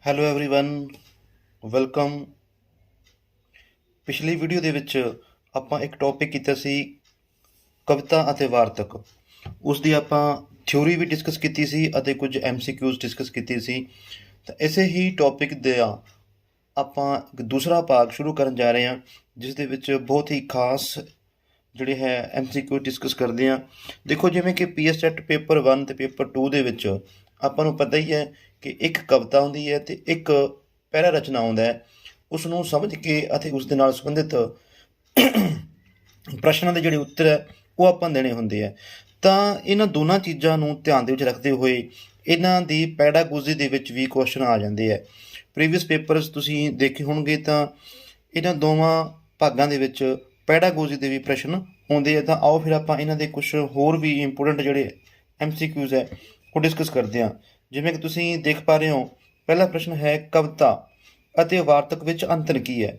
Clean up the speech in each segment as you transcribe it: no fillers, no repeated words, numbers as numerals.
Hello everyone welcome. ਪਿਛਲੀ video ਦੇ ਵਿੱਚ ਆਪਾਂ ਇੱਕ ਟੌਪਿਕ ਕੀਤਾ ਸੀ ਕਵਿਤਾ ਅਤੇ ਵਾਰਤਕ। ਉਸ ਦੀ ਆਪਾਂ ਥਿਊਰੀ ਵੀ ਡਿਸਕਸ ਕੀਤੀ ਸੀ ਅਤੇ ਕੁਝ MCQs ਡਿਸਕਸ ਕੀਤੇ ਸੀ। ਤਾਂ ਇਸੇ ਹੀ ਟੌਪਿਕ ਦਾ ਆਪਾਂ ਇੱਕ ਦੂਸਰਾ ਭਾਗ ਸ਼ੁਰੂ ਕਰਨ ਜਾ ਰਹੇ ਹਾਂ, ਜਿਸ ਦੇ ਵਿੱਚ ਬਹੁਤ ਹੀ ਖਾਸ ਜਿਹੜੇ ਹੈ MCQ ਡਿਸਕਸ ਕਰਦੇ ਹਾਂ। ਦੇਖੋ, ਜਿਵੇਂ ਕਿ PSET ਪੇਪਰ 1 ਅਤੇ ਪੇਪਰ 2 ਦੇ ਵਿੱਚ ਆਪਾਂ ਨੂੰ ਪਤਾ ਹੀ ਹੈ ਕਿ ਇੱਕ ਕਵਿਤਾ ਹੁੰਦੀ ਹੈ ਅਤੇ ਇੱਕ ਪਹਿਰਾ ਰਚਨਾ ਆਉਂਦਾ ਹੈ। ਉਸ ਨੂੰ ਸਮਝ ਕੇ ਅਤੇ ਉਸ ਦੇ ਨਾਲ ਸੰਬੰਧਿਤ ਪ੍ਰਸ਼ਨਾਂ ਦੇ ਜਿਹੜੇ ਉੱਤਰ ਹੈ ਉਹ ਆਪਾਂ ਦੇਣੇ ਹੁੰਦੇ ਹੈ। ਤਾਂ ਇਹਨਾਂ ਦੋਨਾਂ ਚੀਜ਼ਾਂ ਨੂੰ ਧਿਆਨ ਦੇ ਵਿੱਚ ਰੱਖਦੇ ਹੋਏ ਇਹਨਾਂ ਦੀ ਪੈਡਾਗੋਜੀ ਦੇ ਵਿੱਚ ਵੀ ਕੁਐਸਚਨ ਆ ਜਾਂਦੇ ਹੈ। ਪ੍ਰੀਵੀਅਸ ਪੇਪਰਸ ਤੁਸੀਂ ਦੇਖੇ ਹੋਣਗੇ ਤਾਂ ਇਹਨਾਂ ਦੋਵਾਂ ਭਾਗਾਂ ਦੇ ਵਿੱਚ ਪੈਡਾਗੋਜੀ ਦੇ ਵੀ ਪ੍ਰਸ਼ਨ ਆਉਂਦੇ ਆ। ਤਾਂ ਆਓ ਫਿਰ ਆਪਾਂ ਇਹਨਾਂ ਦੇ ਕੁਝ ਹੋਰ ਵੀ ਇੰਪੋਰਟੈਂਟ ਜਿਹੜੇ MCQs ਹੈ ਉਹ ਡਿਸਕਸ ਕਰਦੇ ਹਾਂ। ਜਿਵੇਂ ਕਿ ਤੁਸੀਂ ਦੇਖ ਪਾ ਰਹੇ ਹੋ, ਪਹਿਲਾ ਪ੍ਰਸ਼ਨ ਹੈ ਕਵਿਤਾ ਅਤੇ ਵਾਰਤਕ ਵਿੱਚ ਅੰਤਰ ਕੀ ਹੈ।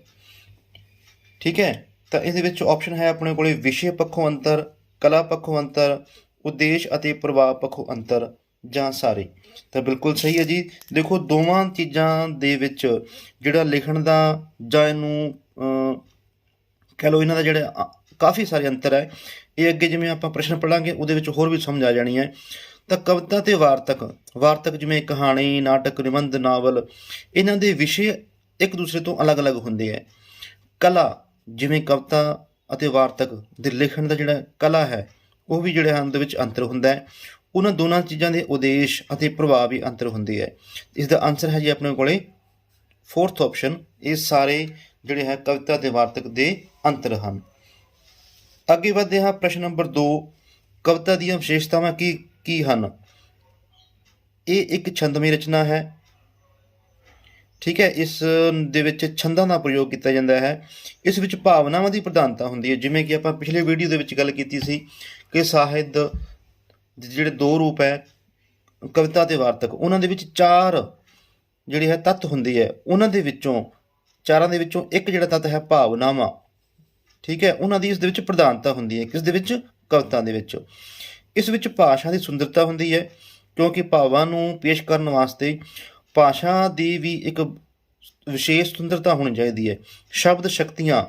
ਠੀਕ ਹੈ, ਤਾਂ ਇਹਦੇ ਵਿੱਚ ਆਪਸ਼ਨ ਹੈ ਆਪਣੇ ਕੋਲੇ ਵਿਸ਼ੇ ਪੱਖੋਂ ਅੰਤਰ, ਕਲਾ ਪੱਖੋਂ ਅੰਤਰ, ਉਦੇਸ਼ ਅਤੇ ਪ੍ਰਭਾਵ ਪੱਖੋਂ ਅੰਤਰ ਜਾਂ ਸਾਰੇ। ਤਾਂ ਬਿਲਕੁਲ ਸਹੀ ਹੈ ਜੀ। ਦੇਖੋ, ਦੋਵਾਂ ਚੀਜ਼ਾਂ ਦੇ ਵਿੱਚ ਜਿਹੜਾ ਲਿਖਣ ਦਾ ਜਾਂ ਇਹਨੂੰ ਕਹਿ ਲਓ ਇਹਨਾਂ ਦਾ ਜਿਹੜਾ ਕਾਫੀ ਸਾਰੇ ਅੰਤਰ ਹੈ। ਇਹ ਅੱਗੇ ਜਿਵੇਂ ਆਪਾਂ ਪ੍ਰਸ਼ਨ ਪੜ੍ਹਾਂਗੇ ਉਹਦੇ ਵਿੱਚ ਹੋਰ ਵੀ ਸਮਝ ਆ ਜਾਣੀ ਹੈ। ਤਾਂ ਕਵਿਤਾ ਅਤੇ ਵਾਰਤਕ ਜਿਵੇਂ ਕਹਾਣੀ, ਨਾਟਕ, ਨਿਬੰਧ, ਨਾਵਲ, ਇਹਨਾਂ ਦੇ ਵਿਸ਼ੇ ਇੱਕ ਦੂਸਰੇ ਤੋਂ ਅਲੱਗ-ਅਲੱਗ ਹੁੰਦੇ ਹੈ। ਕਲਾ ਜਿਵੇਂ ਕਵਿਤਾ ਅਤੇ ਵਾਰਤਕ ਦੇ ਲਿਖਣ ਦਾ ਜਿਹੜਾ ਕਲਾ ਹੈ ਉਹ ਵੀ ਜਿਹੜੇ ਹਨ ਉਹਦੇ ਵਿੱਚ ਅੰਤਰ ਹੁੰਦਾ ਹੈ। ਉਹਨਾਂ ਦੋਨਾਂ ਚੀਜ਼ਾਂ ਦੇ ਉਦੇਸ਼ ਅਤੇ ਪ੍ਰਭਾਵ ਵੀ ਅੰਤਰ ਹੁੰਦੇ ਹੈ। ਇਸ ਦਾ ਆਨਸਰ ਹੈ ਜੀ ਆਪਣੇ ਕੋਲੇ 4th ਆਪਸ਼ਨ। ਇਹ ਸਾਰੇ ਜਿਹੜੇ ਹੈ ਕਵਿਤਾ ਅਤੇ ਵਾਰਤਕ ਦੇ ਅੰਤਰ ਹਨ। ਅੱਗੇ ਵਧਦੇ ਹਾਂ, ਪ੍ਰਸ਼ਨ ਨੰਬਰ 2, ਕਵਿਤਾ ਦੀਆਂ ਵਿਸ਼ੇਸ਼ਤਾਵਾਂ ਕੀ ਹਨ। ਇਹ ਇੱਕ ਛੰਦਮਈ ਰਚਨਾ ਹੈ। ਠੀਕ ਹੈ, ਇਸ ਦੇ ਵਿੱਚ ਛੰਦਾਂ ਦਾ ਪ੍ਰਯੋਗ ਕੀਤਾ ਜਾਂਦਾ ਹੈ। ਇਸ ਵਿੱਚ ਭਾਵਨਾਵਾਂ ਦੀ ਪ੍ਰਧਾਨਤਾ ਹੁੰਦੀ ਹੈ। ਜਿਵੇਂ ਕਿ ਆਪਾਂ ਪਿਛਲੇ ਵੀਡੀਓ ਦੇ ਵਿੱਚ ਗੱਲ ਕੀਤੀ ਸੀ ਕਿ ਸਾਹਿਤ ਦੇ ਜਿਹੜੇ ਦੋ ਰੂਪ ਹੈ ਕਵਿਤਾ ਅਤੇ ਵਾਰਤਕ, ਉਹਨਾਂ ਦੇ ਵਿੱਚ 4 ਜਿਹੜੇ ਹੈ ਤੱਤ ਹੁੰਦੇ ਹੈ। ਉਹਨਾਂ ਦੇ ਵਿੱਚੋਂ ਚਾਰਾਂ ਦੇ ਵਿੱਚੋਂ ਇੱਕ ਜਿਹੜਾ ਤੱਤ ਹੈ ਭਾਵਨਾਵਾਂ। ਠੀਕ ਹੈ, ਉਹਨਾਂ ਦੀ ਇਸ ਦੇ ਵਿੱਚ ਪ੍ਰਧਾਨਤਾ ਹੁੰਦੀ ਹੈ। ਕਿਸ ਦੇ ਵਿੱਚ? ਕਵਿਤਾ ਦੇ ਵਿੱਚ। ਇਸ ਵਿੱਚ ਭਾਸ਼ਾ ਦੀ ਸੁੰਦਰਤਾ ਹੁੰਦੀ ਹੈ, ਕਿਉਂਕਿ ਭਾਵਾਂ ਨੂੰ ਪੇਸ਼ ਕਰਨ ਵਾਸਤੇ ਭਾਸ਼ਾ ਦੀ ਵੀ ਇੱਕ ਵਿਸ਼ੇਸ਼ ਸੁੰਦਰਤਾ ਹੋਣੀ ਚਾਹੀਦੀ ਹੈ। ਸ਼ਬਦ ਸ਼ਕਤੀਆਂ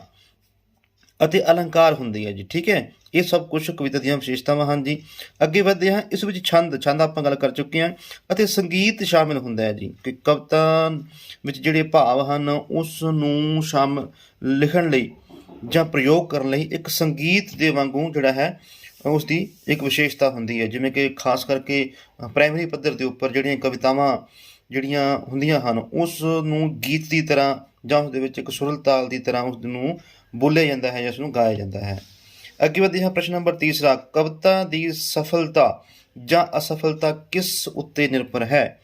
ਅਤੇ ਅਲੰਕਾਰ ਹੁੰਦੀ ਹੈ ਜੀ। ਠੀਕ ਹੈ, ਇਹ ਸਭ ਕੁਝ ਕਵਿਤਾ ਦੀਆਂ ਵਿਸ਼ੇਸ਼ਤਾਵਾਂ ਹਨ ਜੀ। ਅੱਗੇ ਵਧਦੇ ਹਾਂ, ਇਸ ਵਿੱਚ ਛੰਦ ਆਪਾਂ ਗੱਲ ਕਰ ਚੁੱਕੇ ਹਾਂ ਅਤੇ ਸੰਗੀਤ ਸ਼ਾਮਿਲ ਹੁੰਦਾ ਹੈ ਜੀ। ਕਿ ਕਵਿਤਾ ਵਿੱਚ ਜਿਹੜੇ ਭਾਵ ਹਨ ਉਸ ਨੂੰ ਲਿਖਣ ਲਈ ਜਾਂ ਪ੍ਰਯੋਗ ਕਰਨ ਲਈ ਇੱਕ ਸੰਗੀਤ ਦੇ ਵਾਂਗੂ ਜਿਹੜਾ ਹੈ ਉਸ ਦੀ ਇੱਕ ਵਿਸ਼ੇਸ਼ਤਾ ਹੁੰਦੀ ਹੈ। ਜਿਵੇਂ ਕਿ ਖਾਸ ਕਰਕੇ ਪ੍ਰਾਇਮਰੀ ਪੱਧਰ ਦੇ ਉੱਪਰ ਜਿਹੜੀਆਂ ਕਵਿਤਾਵਾਂ ਜਿਹੜੀਆਂ ਹੁੰਦੀਆਂ ਹਨ ਉਸ ਨੂੰ ਗੀਤ ਦੀ ਤਰ੍ਹਾਂ ਜਾਂ ਉਸ ਦੇ ਵਿੱਚ ਇੱਕ ਸੁਰਲ ਤਾਲ ਦੀ ਤਰ੍ਹਾਂ ਉਸ ਨੂੰ ਬੋਲਿਆ ਜਾਂਦਾ ਹੈ ਜਾਂ ਉਸ ਨੂੰ ਗਾਇਆ ਜਾਂਦਾ ਹੈ। ਅੱਗੇ ਵਧਦੇ ਹਾਂ, ਪ੍ਰਸ਼ਨ ਨੰਬਰ 3, ਕਵਿਤਾ ਦੀ ਸਫਲਤਾ ਜਾਂ ਅਸਫਲਤਾ ਕਿਸ ਉੱਤੇ ਨਿਰਭਰ ਹੈ।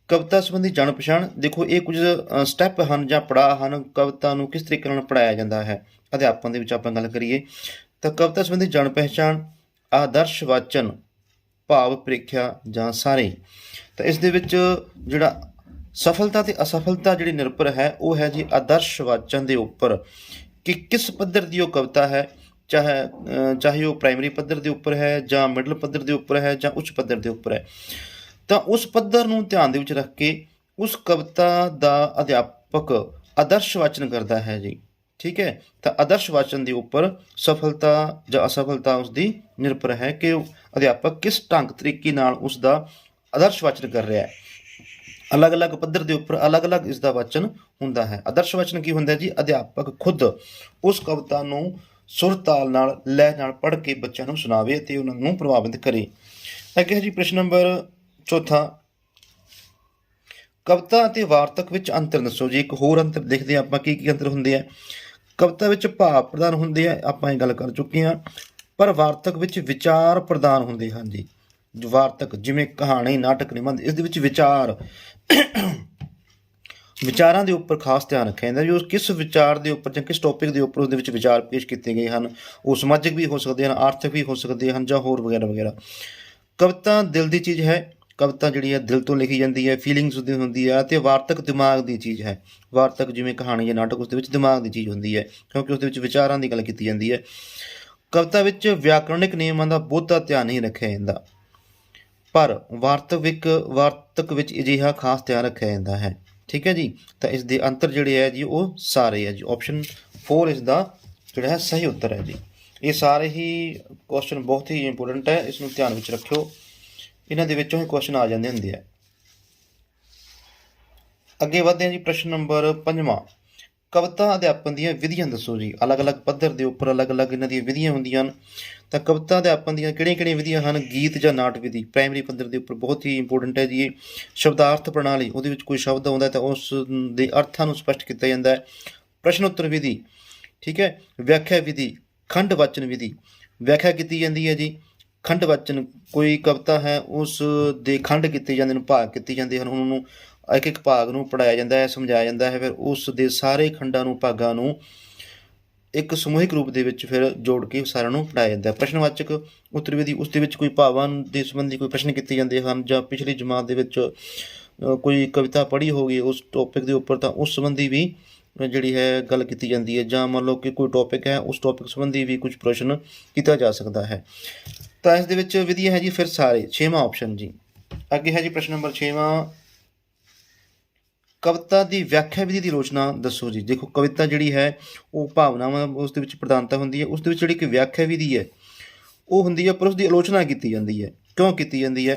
ਕਵਿਤਾ ਸੰਬੰਧੀ ਜਾਣ ਪਛਾਣ। ਦੇਖੋ, ਇਹ ਕੁਝ ਸਟੈਪ ਹਨ ਜਾਂ ਪੜਾਅ ਹਨ ਕਵਿਤਾ ਨੂੰ ਕਿਸ ਤਰੀਕੇ ਨਾਲ ਪੜ੍ਹਾਇਆ ਜਾਂਦਾ ਹੈ। ਅਧਿਆਪਨ ਦੇ ਵਿੱਚ ਆਪਾਂ ਗੱਲ ਕਰੀਏ ਤਾਂ ਕਵਿਤਾ ਸੰਬੰਧੀ ਜਾਣ ਪਹਿਚਾਣ, ਆਦਰਸ਼ ਵਾਚਨ, ਭਾਵ ਪ੍ਰੀਖਿਆ ਜਾਂ ਸਾਰੇ। ਤਾਂ ਇਸ ਦੇ ਵਿੱਚ ਜਿਹੜਾ ਸਫਲਤਾ ਅਤੇ ਅਸਫਲਤਾ ਜਿਹੜੀ ਨਿਰਭਰ ਹੈ ਉਹ ਹੈ ਜੀ ਆਦਰਸ਼ ਵਾਚਨ ਦੇ ਉੱਪਰ, ਕਿ ਕਿਸ ਪੱਧਰ ਦੀ ਉਹ ਕਵਿਤਾ ਹੈ। ਚਾਹੇ ਉਹ ਪ੍ਰਾਇਮਰੀ ਪੱਧਰ ਦੇ ਉੱਪਰ ਹੈ ਜਾਂ ਮਿਡਲ ਪੱਧਰ ਦੇ ਉੱਪਰ ਹੈ ਜਾਂ ਉੱਚ ਪੱਧਰ ਦੇ ਉੱਪਰ ਹੈ। ਤਾਂ ਉਸ ਪੱਧਰ ਨੂੰ ਧਿਆਨ ਦੇ ਵਿੱਚ ਰੱਖ ਕੇ ਉਸ ਕਵਿਤਾ ਦਾ ਅਧਿਆਪਕ ਆਦਰਸ਼ ਵਾਚਨ ਕਰਦਾ ਹੈ ਜੀ। ਠੀਕ ਹੈ, ਤਾਂ ਆਦਰਸ਼ ਵਾਚਨ ਦੇ ਉੱਪਰ ਸਫਲਤਾ ਜਾਂ ਅਸਫਲਤਾ ਉਸ ਦੀ ਨਿਰਭਰ ਹੈ ਕਿ ਅਧਿਆਪਕ ਕਿਸ ਢੰਗ ਤਰੀਕੇ ਨਾਲ ਉਸ ਦਾ ਆਦਰਸ਼ ਵਾਚਨ ਕਰ ਰਿਹਾ ਹੈ। ਅਲੱਗ-ਅਲੱਗ ਪੱਧਰ ਦੇ ਉੱਪਰ ਅਲੱਗ-ਅਲੱਗ ਇਸ ਦਾ ਵਾਚਨ ਹੁੰਦਾ ਹੈ। ਆਦਰਸ਼ ਵਾਚਨ ਕੀ ਹੁੰਦਾ ਜੀ? ਅਧਿਆਪਕ ਖੁਦ ਉਸ ਕਵਿਤਾ ਨੂੰ ਸੁਰ ਤਾਲ ਨਾਲ, ਲੈਅ ਨਾਲ ਪੜ੍ਹ ਕੇ ਬੱਚਿਆਂ ਨੂੰ ਸੁਣਾਵੇ ਅਤੇ ਉਹਨਾਂ ਨੂੰ ਪ੍ਰਭਾਵਿਤ ਕਰੇ। ਅੱਗੇ ਜੀ ਪ੍ਰਸ਼ਨ ਨੰਬਰ 4, ਕਵਿਤਾ ਅਤੇ ਵਾਰਤਕ ਵਿੱਚ ਅੰਤਰ ਦੱਸੋ ਜੀ। ਇੱਕ ਹੋਰ ਅੰਤਰ ਦੇਖਦੇ ਹਾਂ ਆਪਾਂ ਕੀ ਅੰਤਰ ਹੁੰਦੇ ਆ। ਕਵਿਤਾ ਵਿੱਚ ਭਾਵ ਪ੍ਰਦਾਨ ਹੁੰਦੇ ਆ, ਆਪਾਂ ਇਹ ਗੱਲ ਕਰ ਚੁੱਕੇ ਹਾਂ, ਪਰ ਵਾਰਤਕ ਵਿੱਚ ਵਿਚਾਰ ਪ੍ਰਦਾਨ ਹੁੰਦੇ ਹਨ ਜੀ। ਵਾਰਤਕ ਜਿਵੇਂ ਕਹਾਣੀ, ਨਾਟਕ, ਨਿਬੰਧ, ਇਸ ਦੇ ਵਿੱਚ ਵਿਚਾਰਾਂ ਦੇ ਉੱਪਰ ਖਾਸ ਧਿਆਨ ਰੱਖਿਆ ਜਾਂਦਾ ਵੀ ਉਸ ਕਿਸ ਵਿਚਾਰ ਦੇ ਉੱਪਰ ਜਾਂ ਕਿਸ ਟੌਪਿਕ ਦੇ ਉੱਪਰ ਉਹਦੇ ਵਿੱਚ ਵਿਚਾਰ ਪੇਸ਼ ਕੀਤੇ ਗਏ ਹਨ। ਉਹ ਸਮਾਜਿਕ ਵੀ ਹੋ ਸਕਦੇ ਹਨ, ਆਰਥਿਕ ਵੀ ਹੋ ਸਕਦੇ ਹਨ ਜਾਂ ਹੋਰ ਵਗੈਰਾ ਵਗੈਰਾ। ਕਵਿਤਾ ਦਿਲ ਦੀ ਚੀਜ਼ ਹੈ। ਕਵਿਤਾ ਜਿਹੜੀ ਹੈ ਦਿਲ ਤੋਂ ਲਿਖੀ ਜਾਂਦੀ ਹੈ, ਫੀਲਿੰਗਸ ਉਹਦੀ ਹੁੰਦੀ ਹੈ। ਅਤੇ ਵਾਰਤਕ ਦਿਮਾਗ ਦੀ ਚੀਜ਼ ਹੈ। ਵਾਰਤਕ ਜਿਵੇਂ ਕਹਾਣੀ ਜਾਂ ਨਾਟਕ ਉਸ ਦੇ ਵਿੱਚ ਦਿਮਾਗ ਦੀ ਚੀਜ਼ ਹੁੰਦੀ ਹੈ, ਕਿਉਂਕਿ ਉਸ ਦੇ ਵਿੱਚ ਵਿਚਾਰਾਂ ਦੀ ਗੱਲ ਕੀਤੀ ਜਾਂਦੀ ਹੈ। ਕਵਿਤਾ ਵਿੱਚ ਵਿਆਕਰਣਿਕ ਨਿਯਮਾਂ ਦਾ ਬਹੁਤਾ ਧਿਆਨ ਨਹੀਂ ਰੱਖਿਆ ਜਾਂਦਾ। ਪਰ ਵਾਰਤਕ ਵਿੱਚ ਅਜਿਹਾ ਖਾਸ ਧਿਆਨ ਰੱਖਿਆ ਜਾਂਦਾ ਹੈ। ਠੀਕ ਹੈ ਜੀ, ਤਾਂ ਇਸ ਦੇ ਅੰਤਰ ਜਿਹੜੇ ਹੈ ਜੀ ਉਹ ਸਾਰੇ ਹੈ ਜੀ। ਆਪਸ਼ਨ 4 ਇਸ ਦਾ ਜਿਹੜਾ ਹੈ ਸਹੀ ਉੱਤਰ ਹੈ ਜੀ। ਇਹ ਸਾਰੇ ਹੀ ਕੁਐਸਚਨ ਬਹੁਤ ਹੀ ਇੰਪੋਰਟੈਂਟ ਹੈ, ਇਸ ਨੂੰ ਧਿਆਨ ਵਿੱਚ ਰੱਖਿਓ, ਇਹਨਾਂ ਦੇ ਵਿੱਚੋਂ ਹੀ ਕੁਐਸਚਨ ਆ ਜਾਂਦੇ ਹੁੰਦੇ ਆ। ਅੱਗੇ ਵਧਦੇ ਹਾਂ ਜੀ। ਪ੍ਰਸ਼ਨ ਨੰਬਰ 5ਵਾਂ, ਕਵਿਤਾ ਅਧਿਆਪਨ ਦੀਆਂ ਵਿਧੀਆਂ ਦੱਸੋ ਜੀ। ਅਲੱਗ-ਅਲੱਗ ਪੱਧਰ ਦੇ ਉੱਪਰ ਅਲੱਗ-ਅਲੱਗ ਇਹਨਾਂ ਦੀਆਂ ਵਿਧੀਆਂ ਹੁੰਦੀਆਂ ਹਨ। ਤਾਂ ਕਵਿਤਾ ਅਧਿਆਪਨ ਦੀਆਂ ਕਿਹੜੀਆਂ-ਕਿਹੜੀਆਂ ਵਿਧੀਆਂ ਹਨ? ਗੀਤ ਜਾਂ ਨਾਟ ਵਿਧੀ ਪ੍ਰਾਇਮਰੀ ਪੱਧਰ ਦੇ ਉੱਪਰ ਬਹੁਤ ਹੀ ਇੰਪੋਰਟੈਂਟ ਹੈ ਜੀ ਇਹ। ਸ਼ਬਦਾਰਥ ਪ੍ਰਣਾਲੀ, ਉਹਦੇ ਵਿੱਚ ਕੋਈ ਸ਼ਬਦ ਆਉਂਦਾ ਤਾਂ ਉਸ ਦੇ ਅਰਥਾਂ ਨੂੰ ਸਪਸ਼ਟ ਕੀਤਾ ਜਾਂਦਾ ਹੈ। ਪ੍ਰਸ਼ਨ ਉੱਤਰ ਵਿਧੀ, ਠੀਕ ਹੈ। ਵਿਆਖਿਆ ਵਿਧੀ, ਖੰਡ ਵਾਚਨ ਵਿਧੀ, ਵਿਆਖਿਆ ਕੀਤੀ ਜਾਂਦੀ ਹੈ ਜੀ। ਖੰਡ ਵਾਚਨ, ਕੋਈ ਕਵਿਤਾ ਹੈ ਉਸ ਦੇ ਖੰਡ ਕੀਤੇ ਜਾਂਦੇ ਨੇ, ਭਾਗ ਕੀਤੇ ਜਾਂਦੇ ਹਨ, ਉਹਨਾਂ ਨੂੰ ਇੱਕ ਇੱਕ ਭਾਗ ਨੂੰ ਪੜ੍ਹਾਇਆ ਜਾਂਦਾ ਹੈ, ਸਮਝਾਇਆ ਜਾਂਦਾ ਹੈ, ਫਿਰ ਉਸ ਦੇ ਸਾਰੇ ਖੰਡਾਂ ਨੂੰ, ਭਾਗਾਂ ਨੂੰ ਇੱਕ ਸਮੂਹਿਕ ਰੂਪ ਦੇ ਵਿੱਚ ਫਿਰ ਜੋੜ ਕੇ ਸਾਰਿਆਂ ਨੂੰ ਪੜ੍ਹਾਇਆ ਜਾਂਦਾ ਹੈ। ਪ੍ਰਸ਼ਨਵਾਚਕ ਉੱਤਰ ਵਿਧੀ, ਉਸ ਦੇ ਵਿੱਚ ਕੋਈ ਭਾਵਾਂ ਦੇ ਸੰਬੰਧੀ ਕੋਈ ਪ੍ਰਸ਼ਨ ਕੀਤੇ ਜਾਂਦੇ ਹਨ, ਜਾਂ ਪਿਛਲੀ ਜਮਾਤ ਦੇ ਵਿੱਚ ਕੋਈ ਕਵਿਤਾ ਪੜ੍ਹੀ ਹੋਗੀ ਉਸ ਟੌਪਿਕ ਦੇ ਉੱਪਰ, ਤਾਂ ਉਸ ਸੰਬੰਧੀ ਵੀ ਜਿਹੜੀ ਹੈ ਗੱਲ ਕੀਤੀ ਜਾਂਦੀ ਹੈ। ਜਾਂ ਮੰਨ ਲਓ ਕਿ ਕੋਈ ਟੌਪਿਕ ਹੈ, ਉਸ ਟੌਪਿਕ ਸੰਬੰਧੀ ਵੀ ਕੁਝ ਪ੍ਰਸ਼ਨ ਕੀਤਾ ਜਾ ਸਕਦਾ ਹੈ। ਤਾਂ ਇਸ ਦੇ ਵਿੱਚ ਵਿਧੀ ਹੈ ਜੀ ਫਿਰ ਸਾਰੇ। 6ਵਾਂ ਆਪਸ਼ਨ ਜੀ। ਅੱਗੇ ਹੈ ਜੀ ਪ੍ਰਸ਼ਨ ਨੰਬਰ 6ਵਾਂ, ਕਵਿਤਾ ਦੀ ਵਿਆਖਿਆ ਵਿਧੀ ਦੀ ਆਲੋਚਨਾ ਦੱਸੋ ਜੀ। ਦੇਖੋ, ਕਵਿਤਾ ਜਿਹੜੀ ਹੈ ਉਹ ਭਾਵਨਾਵਾਂ ਉਸ ਦੇ ਵਿੱਚ ਪ੍ਰਧਾਨਤਾ ਹੁੰਦੀ ਹੈ। ਉਸ ਦੇ ਵਿੱਚ ਜਿਹੜੀ ਕਿ ਵਿਆਖਿਆ ਵਿਧੀ ਹੈ ਉਹ ਹੁੰਦੀ ਹੈ, ਪਰ ਉਸ ਦੀ ਆਲੋਚਨਾ ਕੀਤੀ ਜਾਂਦੀ ਹੈ। ਕਿਉਂ ਕੀਤੀ ਜਾਂਦੀ ਹੈ?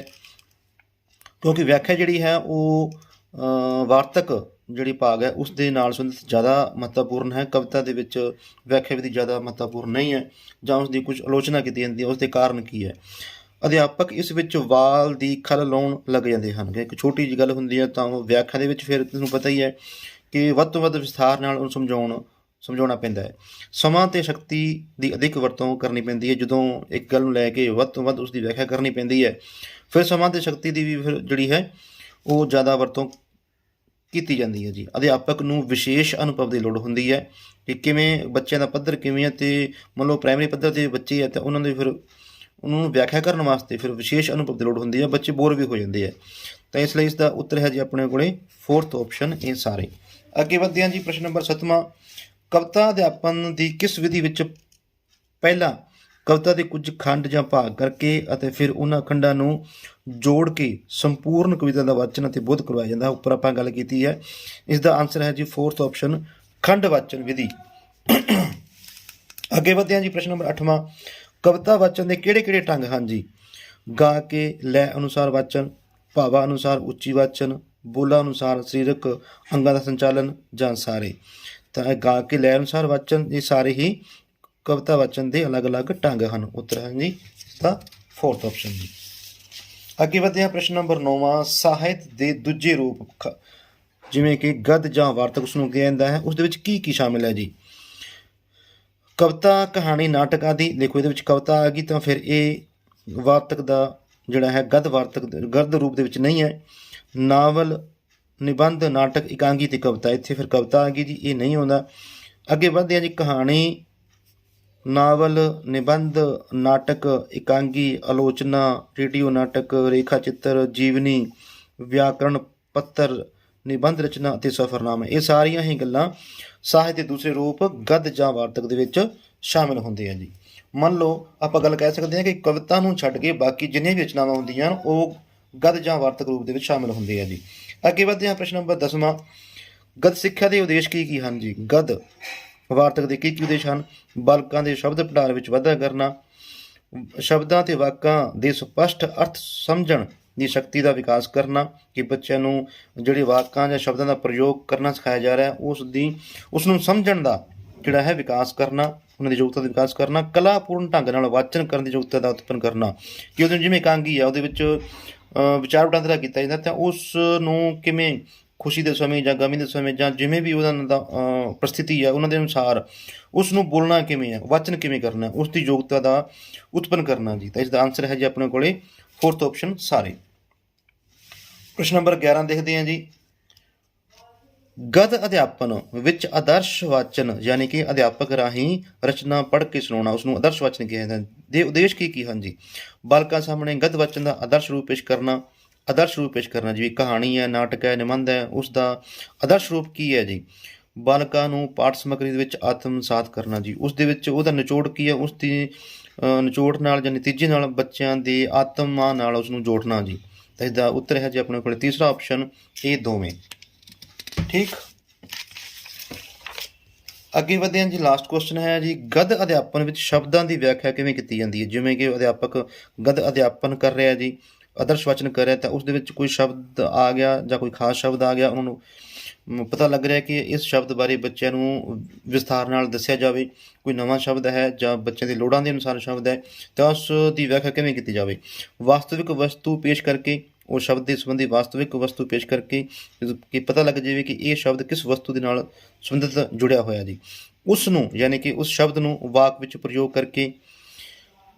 ਕਿਉਂਕਿ ਵਿਆਖਿਆ ਜਿਹੜੀ ਹੈ ਉਹ ਵਾਰਤਕ ਜਿਹੜੀ ਭਾਗ ਹੈ ਉਸ ਦੇ ਨਾਲ ਸੰਬੰਧਿਤ ਜ਼ਿਆਦਾ ਮਹੱਤਵਪੂਰਨ ਹੈ। ਕਵਿਤਾ ਦੇ ਵਿੱਚ ਵਿਆਖਿਆ ਵਿਧੀ ਜ਼ਿਆਦਾ ਮਹੱਤਵਪੂਰਨ ਨਹੀਂ ਹੈ, ਜਾਂ ਉਸ ਦੀ ਕੁਝ ਆਲੋਚਨਾ ਕੀਤੀ ਜਾਂਦੀ ਹੈ। ਉਸ ਦੇ ਕਾਰਨ ਕੀ ਹੈ? ਅਧਿਆਪਕ ਇਸ ਵਿੱਚ ਵਾਲ ਦੀ ਖੱਲ ਲਾਉਣ ਲੱਗ ਜਾਂਦੇ ਹਨ। ਇੱਕ ਛੋਟੀ ਜਿਹੀ ਗੱਲ ਹੁੰਦੀ ਹੈ ਤਾਂ ਉਹ ਵਿਆਖਿਆ ਦੇ ਵਿੱਚ ਫਿਰ ਤੁਹਾਨੂੰ ਪਤਾ ਹੀ ਹੈ ਕਿ ਵੱਧ ਤੋਂ ਵੱਧ ਵਿਸਥਾਰ ਨਾਲ ਉਹਨੂੰ ਸਮਝਾਉਣਾ ਪੈਂਦਾ ਹੈ। ਸਮਾਂ ਅਤੇ ਸ਼ਕਤੀ ਦੀ ਅਧਿਕ ਵਰਤੋਂ ਕਰਨੀ ਪੈਂਦੀ ਹੈ। ਜਦੋਂ ਇੱਕ ਗੱਲ ਨੂੰ ਲੈ ਕੇ ਵੱਧ ਤੋਂ ਵੱਧ ਉਸ ਦੀ ਵਿਆਖਿਆ ਕਰਨੀ ਪੈਂਦੀ ਹੈ, ਫਿਰ ਸਮਾਂ ਅਤੇ ਸ਼ਕਤੀ ਦੀ ਵੀ ਫਿਰ ਜਿਹੜੀ ਹੈ ਉਹ ਜ਼ਿਆਦਾ ਵਰਤੋਂ ਕੀਤੀ ਜਾਂਦੀ ਹੈ ਜੀ। ਅਧਿਆਪਕ ਨੂੰ ਵਿਸ਼ੇਸ਼ ਅਨੁਭਵ ਦੀ ਲੋੜ ਹੁੰਦੀ ਹੈ ਕਿ ਕਿਵੇਂ ਬੱਚਿਆਂ ਦਾ ਪੱਧਰ ਕਿਵੇਂ ਹੈ, ਅਤੇ ਮੰਨ ਲਓ ਪ੍ਰਾਇਮਰੀ ਪੱਧਰ ਦੇ ਬੱਚੇ ਹੈ ਤਾਂ ਉਹਨਾਂ ਦੇ ਫਿਰ ਉਹਨਾਂ ਨੂੰ ਵਿਆਖਿਆ ਕਰਨ ਵਾਸਤੇ ਫਿਰ ਵਿਸ਼ੇਸ਼ ਅਨੁਭਵ ਦੀ ਲੋੜ ਹੁੰਦੀ ਹੈ। ਬੱਚੇ ਬੋਰ ਵੀ ਹੋ ਜਾਂਦੇ ਆ, ਤਾਂ ਇਸ ਲਈ ਇਸ ਦਾ ਉੱਤਰ ਹੈ ਜੀ ਆਪਣੇ ਕੋਲੇ 4th ਆਪਸ਼ਨ ਇਹ ਸਾਰੇ। ਅੱਗੇ ਵਧਦੇ ਹਾਂ ਜੀ। ਪ੍ਰਸ਼ਨ ਨੰਬਰ 7ਵਾਂ, ਕਵਿਤਾ ਅਧਿਆਪਨ ਦੀ ਕਿਸ ਵਿਧੀ ਵਿੱਚ ਪਹਿਲਾਂ ਕਵਿਤਾ ਦੇ ਕੁਝ ਖੰਡ ਜਾਂ ਭਾਗ ਕਰਕੇ ਅਤੇ ਫਿਰ ਉਹਨਾਂ ਖੰਡਾਂ ਨੂੰ ਜੋੜ ਕੇ ਸੰਪੂਰਨ ਕਵਿਤਾ ਦਾ ਵਾਚਨ ਅਤੇ ਬੋਧ ਕਰਵਾਇਆ ਜਾਂਦਾ? ਉੱਪਰ ਆਪਾਂ ਗੱਲ ਕੀਤੀ ਹੈ, ਇਸ ਦਾ ਆਨਸਰ ਹੈ ਜੀ 4th ਆਪਸ਼ਨ ਖੰਡ ਵਾਚਨ ਵਿਧੀ। ਅੱਗੇ ਵਧਦੇ ਹਾਂ ਜੀ। ਪ੍ਰਸ਼ਨ ਨੰਬਰ 8ਵਾਂ, ਕਵਿਤਾ ਵਾਚਨ ਦੇ ਕਿਹੜੇ-ਕਿਹੜੇ ਢੰਗ ਹਨ ਜੀ? ਗਾ ਕੇ ਲੈ ਅਨੁਸਾਰ ਵਾਚਨ, ਭਾਵਾਂ ਅਨੁਸਾਰ ਉੱਚੀ ਵਾਚਨ, ਬੋਲਾਂ ਅਨੁਸਾਰ ਸਰੀਰਕ ਅੰਗਾਂ ਦਾ ਸੰਚਾਲਨ, ਜਾਂ ਸਾਰੇ? ਤਾਂ ਗਾ ਕੇ ਲੈ ਅਨੁਸਾਰ ਵਾਚਨ, ਇਹ ਸਾਰੇ ਹੀ ਕਵਿਤਾ ਵਾਚਨ ਦੇ ਅਲੱਗ-ਅਲੱਗ ਢੰਗ ਹਨ। ਉੱਤਰ ਹੈ ਜੀ ਇਸਦਾ 4th ਆਪਸ਼ਨ ਜੀ। ਅੱਗੇ ਵਧਦੇ ਹਾਂ। ਪ੍ਰਸ਼ਨ ਨੰਬਰ 9ਵਾਂ, ਸਾਹਿਤ ਦੇ ਦੂਜੇ ਰੂਪ ਜਿਵੇਂ ਕਿ ਗਦ ਜਾਂ ਵਾਰਤਕ ਉਸਨੂੰ ਕਿਹਾ ਜਾਂਦਾ ਹੈ, ਉਸ ਦੇ ਵਿੱਚ ਕੀ ਕੀ ਸ਼ਾਮਿਲ ਹੈ ਜੀ? ਕਵਿਤਾ, ਕਹਾਣੀ, ਨਾਟਕ ਆਦਿ। ਦੇਖੋ, ਇਹਦੇ ਵਿੱਚ ਕਵਿਤਾ ਆ ਗਈ ਤਾਂ ਫਿਰ ਇਹ ਵਾਰਤਕ ਦਾ ਜਿਹੜਾ ਹੈ ਗਦ ਰੂਪ ਦੇ ਵਿੱਚ ਨਹੀਂ ਹੈ। ਨਾਵਲ, ਨਿਬੰਧ, ਨਾਟਕ, ਇਕਾਂਗੀ ਅਤੇ ਕਵਿਤਾ, ਇੱਥੇ ਫਿਰ ਕਵਿਤਾ ਆ ਗਈ ਜੀ, ਇਹ ਨਹੀਂ ਆਉਂਦਾ। ਅੱਗੇ ਵਧਦੇ ਹਾਂ ਜੀ। ਕਹਾਣੀ, ਨਾਵਲ, ਨਿਬੰਧ, ਨਾਟਕ, ਇਕਾਂਗੀ, ਆਲੋਚਨਾ, ਰੇਡੀਓ ਨਾਟਕ, ਰੇਖਾ ਚਿੱਤਰ, ਜੀਵਨੀ, ਵਿਆਕਰਣ ਪੱਤਰ, ਨਿਬੰਧ ਰਚਨਾ ਅਤੇ ਸਫ਼ਰਨਾਮਾ, ਇਹ ਸਾਰੀਆਂ ਹੀ ਗੱਲਾਂ ਸਾਹਿਤ ਦੇ ਦੂਸਰੇ ਰੂਪ ਗਦ ਜਾਂ ਵਾਰਤਕ ਦੇ ਵਿੱਚ ਸ਼ਾਮਿਲ ਹੁੰਦੇ ਆ ਜੀ। ਮੰਨ ਲਓ ਆਪਾਂ ਗੱਲ ਕਹਿ ਸਕਦੇ ਹਾਂ ਕਿ ਕਵਿਤਾ ਨੂੰ ਛੱਡ ਕੇ ਬਾਕੀ ਜਿੰਨੀਆਂ ਵੀ ਰਚਨਾਵਾਂ ਹੁੰਦੀਆਂ ਹਨ ਉਹ ਗਦ ਜਾਂ ਵਾਰਤਕ ਰੂਪ ਦੇ ਵਿੱਚ ਸ਼ਾਮਿਲ ਹੁੰਦੇ ਆ ਜੀ। ਅੱਗੇ ਵਧਦੇ ਹਾਂ। ਪ੍ਰਸ਼ਨ ਨੰਬਰ 10ਵਾਂ, ਗਦ ਸਿੱਖਿਆ ਦੇ ਉਦੇਸ਼ ਕੀ ਕੀ ਹਨ ਜੀ? ਗਦ ਵਾਰਤਕ ਦੇ ਕੀ ਕੀ ਉਦੇਸ਼ ਹਨ? ਬਾਲਕਾਂ ਦੇ ਸ਼ਬਦ ਭੰਡਾਰ ਵਿੱਚ ਵਾਧਾ ਕਰਨਾ, ਸ਼ਬਦਾਂ ਅਤੇ ਵਾਕਾਂ ਦੇ ਸਪਸ਼ਟ ਅਰਥ ਸਮਝਣ ਦੀ ਸ਼ਕਤੀ ਦਾ ਵਿਕਾਸ ਕਰਨਾ, ਕਿ ਬੱਚਿਆਂ ਨੂੰ ਜਿਹੜੇ ਵਾਕਾਂ ਜਾਂ ਸ਼ਬਦਾਂ ਦਾ ਪ੍ਰਯੋਗ ਕਰਨਾ ਸਿਖਾਇਆ ਜਾ ਰਿਹਾ ਉਸ ਨੂੰ ਸਮਝਣ ਦਾ ਜਿਹੜਾ ਹੈ ਵਿਕਾਸ ਕਰਨਾ, ਉਹਨਾਂ ਦੀ ਯੋਗਤਾ ਦਾ ਵਿਕਾਸ ਕਰਨਾ, ਕਲਾਪੂਰਨ ਢੰਗ ਨਾਲ ਵਾਚਨ ਕਰਨ ਦੀ ਯੋਗਤਾ ਦਾ ਉਤਪੰਨ ਕਰਨਾ, ਕਿ ਉਹਦੇ ਜਿਵੇਂ ਇਕਾਂਗੀ ਆ ਉਹਦੇ ਵਿੱਚ ਵਿਚਾਰ ਵਟਾਂਦਰਾ ਕੀਤਾ ਜਾਂਦਾ ਤਾਂ ਉਸ ਨੂੰ ਕਿਵੇਂ ਖੁਸ਼ੀ ਦੇ ਸਮੇਂ ਜਾਂ ਗਮੀ ਦੇ ਸਮੇਂ ਜਾਂ ਜਿਵੇਂ ਵੀ ਉਹਨਾਂ ਦਾ ਪ੍ਰਸਥਿਤੀ ਹੈ ਉਹਨਾਂ ਦੇ ਅਨੁਸਾਰ ਉਸ ਨੂੰ ਬੋਲਣਾ ਕਿਵੇਂ ਹੈ, ਵਾਚਨ ਕਿਵੇਂ ਕਰਨਾ, ਉਸ ਦੀ ਯੋਗਤਾ ਦਾ ਉਤਪੰਨ ਕਰਨਾ ਜੀ। ਤਾਂ ਇਸ ਦਾ ਆਨਸਰ ਹੈ ਜੀ ਆਪਣੇ ਕੋਲੇ 4th ਆਪਸ਼ਨ ਸਾਰੇ। ਪ੍ਰਸ਼ਨ ਨੰਬਰ 11 ਦੇਖਦੇ ਹਾਂ ਜੀ। ਗਦ ਅਧਿਆਪਨ ਵਿੱਚ ਆਦਰਸ਼ ਵਾਚਨ ਯਾਨੀ ਕਿ ਅਧਿਆਪਕ ਰਾਹੀਂ ਰਚਨਾ ਪੜ੍ਹ ਕੇ ਸੁਣਾਉਣਾ, ਉਸਨੂੰ ਆਦਰਸ਼ ਵਾਚਨ ਕਿਹਾ ਜਾਂਦਾ ਦੇ ਉਦੇਸ਼ ਕੀ ਕੀ ਹਨ ਜੀ? ਬਾਲਕਾਂ ਸਾਹਮਣੇ ਗਦ ਵਾਚਨ ਦਾ ਆਦਰਸ਼ ਰੂਪ ਪੇਸ਼ ਕਰਨਾ, ਜਿਵੇਂ ਕਹਾਣੀ ਹੈ, ਨਾਟਕ ਹੈ, ਨਿਬੰਧ ਹੈ, ਉਸ ਦਾ ਆਦਰਸ਼ ਰੂਪ ਕੀ ਹੈ ਜੀ? ਬਾਲਕਾਂ ਨੂੰ ਪਾਠ ਸਮੱਗਰੀ ਦੇ ਵਿੱਚ ਆਤਮਸਾਤ ਕਰਨਾ ਜੀ, ਉਸ ਦੇ ਵਿੱਚ ਉਹਦਾ ਨਿਚੋੜ ਕੀ ਹੈ, ਉਸ ਦੀ ਨਿਚੋੜ ਨਾਲ ਜਾਂ ਨਤੀਜੇ ਨਾਲ ਬੱਚਿਆਂ ਦੀ ਆਤਮਾ ਨਾਲ ਉਸ ਨੂੰ ਜੋੜਨਾ ਜੀ। ਤਾਂ ਇਸਦਾ ਉੱਤਰ ਹੈ ਜੀ ਆਪਣੇ ਕੋਲ ਤੀਸਰਾ ਆਪਸ਼ਨ, ਇਹ ਦੋਵੇਂ। ਠੀਕ, ਅੱਗੇ ਵਧਦੇ ਹਾਂ ਜੀ। ਲਾਸਟ ਕੁਐਸਚਨ ਹੈ ਜੀ, ਗਦ ਅਧਿਆਪਨ ਵਿੱਚ ਸ਼ਬਦਾਂ ਦੀ ਵਿਆਖਿਆ ਕਿਵੇਂ ਕੀਤੀ ਜਾਂਦੀ ਹੈ? ਜਿਵੇਂ ਕਿ ਅਧਿਆਪਕ ਗਦ ਅਧਿਆਪਨ ਕਰ ਰਿਹਾ ਜੀ, ਆਦਰਸ਼ ਵਚਨ ਕਰ ਰਿਹਾ, ਤਾਂ ਉਸ ਦੇ ਵਿੱਚ ਕੋਈ ਸ਼ਬਦ ਆ ਗਿਆ ਜਾਂ ਕੋਈ ਖਾਸ ਸ਼ਬਦ ਆ ਗਿਆ, ਉਹਨਾਂ ਨੂੰ ਪਤਾ ਲੱਗ ਰਿਹਾ ਕਿ ਇਸ ਸ਼ਬਦ ਬਾਰੇ ਬੱਚਿਆਂ ਨੂੰ ਵਿਸਥਾਰ ਨਾਲ ਦੱਸਿਆ ਜਾਵੇ। ਕੋਈ ਨਵਾਂ ਸ਼ਬਦ ਹੈ ਜਾਂ ਬੱਚਿਆਂ ਦੀ ਲੋੜਾਂ ਦੇ ਅਨੁਸਾਰ ਸ਼ਬਦ ਹੈ, ਤਾਂ ਉਸ ਦੀ ਵਿਆਖਿਆ ਕਿਵੇਂ ਕੀਤੀ ਜਾਵੇ? ਵਾਸਤਵਿਕ ਵਸਤੂ ਪੇਸ਼ ਕਰਕੇ, ਉਹ ਸ਼ਬਦ ਦੇ ਸੰਬੰਧੀ ਵਾਸਤਵਿਕ ਵਸਤੂ ਪੇਸ਼ ਕਰਕੇ ਕਿ ਪਤਾ ਲੱਗ ਜਾਵੇ ਕਿ ਇਹ ਸ਼ਬਦ ਕਿਸ ਵਸਤੂ ਦੇ ਨਾਲ ਸੰਬੰਧਿਤ ਜੁੜਿਆ ਹੋਇਆ ਜੀ। ਉਸ ਨੂੰ ਯਾਨੀ ਕਿ ਉਸ ਸ਼ਬਦ ਨੂੰ ਵਾਕ ਵਿੱਚ ਪ੍ਰਯੋਗ ਕਰਕੇ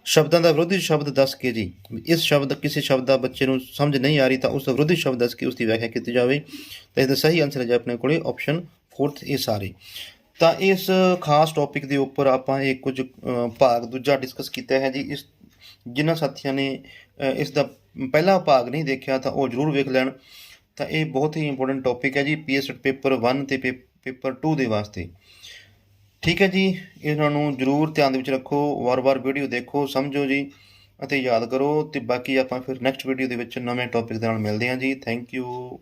ਸ਼ਬਦਾਂ ਦਾ ਵਿਰੋਧੀ ਸ਼ਬਦ ਦੱਸ ਕੇ ਜੀ, ਇਸ ਸ਼ਬਦ ਕਿਸੇ ਸ਼ਬਦ ਦਾ ਬੱਚੇ ਨੂੰ ਸਮਝ ਨਹੀਂ ਆ ਰਹੀ ਤਾਂ ਉਸ ਦਾ ਵਿਰੋਧੀ ਸ਼ਬਦ ਦੱਸ ਕੇ ਉਸ ਦੀ ਵਿਆਖਿਆ ਕੀਤੀ ਜਾਵੇ। ਤਾਂ ਇਸਦਾ ਸਹੀ ਆਨਸਰ ਹੈ ਜੀ ਆਪਣੇ ਕੋਲ ਆਪਸ਼ਨ 4 ਇਹ ਸਾਰੇ। ਤਾਂ ਇਸ ਖਾਸ ਟੌਪਿਕ ਦੇ ਉੱਪਰ ਆਪਾਂ ਇਹ ਕੁਝ ਭਾਗ ਦੂਜਾ ਡਿਸਕਸ ਕੀਤਾ ਹੈ ਜੀ। ਇਸ ਜਿਨ੍ਹਾਂ ਸਾਥੀਆਂ ਨੇ ਇਸ ਦਾ ਪਹਿਲਾ ਭਾਗ ਨਹੀਂ ਦੇਖਿਆ ਤਾਂ ਉਹ ਜ਼ਰੂਰ ਵੇਖ ਲੈਣ। ਤਾਂ ਇਹ ਬਹੁਤ ਹੀ ਇੰਪੋਰਟੈਂਟ ਟੌਪਿਕ ਹੈ ਜੀ ਪੀਐਸਸੈਟ ਪੇਪਰ 1 ਅਤੇ ਪੇਪਰ 2 ਦੇ ਵਾਸਤੇ। ਠੀਕ ਹੈ ਜੀ, ਇਹਨਾਂ ਨੂੰ ਜ਼ਰੂਰ ਧਿਆਨ ਦੇ ਵਿੱਚ ਰੱਖੋ, ਵਾਰ-ਵਾਰ ਵੀਡੀਓ ਦੇਖੋ, ਸਮਝੋ ਜੀ ਅਤੇ ਯਾਦ ਕਰੋ। ਅਤੇ ਬਾਕੀ ਆਪਾਂ ਫਿਰ ਨੈਕਸਟ ਵੀਡੀਓ ਦੇ ਵਿੱਚ ਨਵੇਂ ਟੌਪਿਕ ਦੇ ਨਾਲ ਮਿਲਦੇ ਹਾਂ ਜੀ। Thank you.